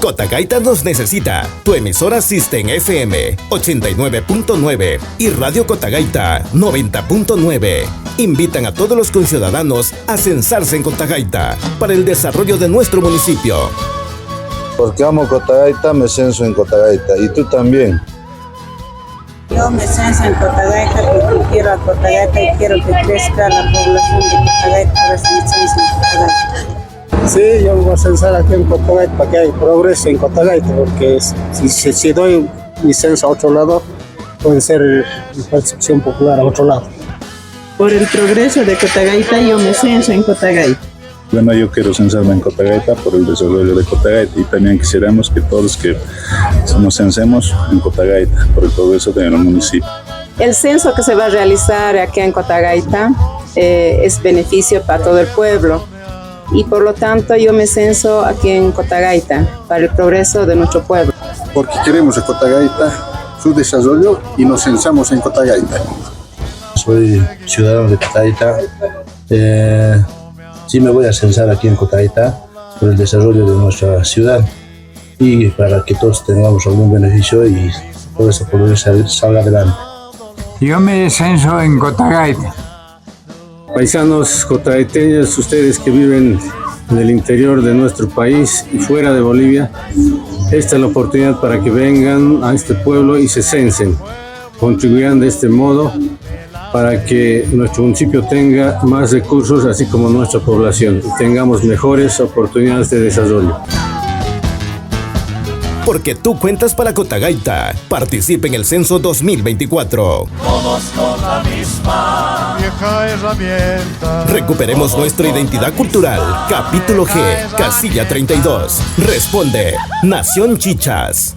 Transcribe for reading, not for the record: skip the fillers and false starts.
Cotagaita nos necesita. Tu emisora System FM 89.9 y Radio Cotagaita 90.9 invitan a todos los conciudadanos a censarse en Cotagaita para el desarrollo de nuestro municipio. Porque amo Cotagaita, me censo en Cotagaita. Y tú también. Yo me censo en Cotagaita porque quiero a Cotagaita y quiero que crezca la población de Cotagaita, por eso me censo en Cotagaita. Sí, yo me voy a censar aquí en Cotagaita para que haya progreso en Cotagaita, porque si doy mi censo a otro lado, puede ser percepción popular a otro lado. Por el progreso de Cotagaita, yo me censo en Cotagaita. Bueno, yo quiero censarme en Cotagaita por el desarrollo de Cotagaita y también quisiéramos que todos que nos censemos en Cotagaita por el progreso del municipio. El censo que se va a realizar aquí en Cotagaita es beneficio para todo el pueblo y por lo tanto yo me censo aquí en Cotagaita para el progreso de nuestro pueblo. Porque queremos a Cotagaita, su desarrollo y nos censamos en Cotagaita. Soy ciudadano de Cotagaita. Sí me voy a censar aquí en Cotagaita por el desarrollo de nuestra ciudad y para que todos tengamos algún beneficio y todo eso salga adelante. Yo me censo en Cotagaita. Paisanos cotagaiteños, ustedes que viven en el interior de nuestro país y fuera de Bolivia, esta es la oportunidad para que vengan a este pueblo y se censen. Contribuyan de este modo para que nuestro municipio tenga más recursos, así como nuestra población, y tengamos mejores oportunidades de desarrollo. Porque tú cuentas para Cotagaita. Participa en el Censo 2024. Todos con la misma vieja herramienta. Recuperemos nuestra identidad cultural. Capítulo G, casilla 32. Responde Nación Chichas.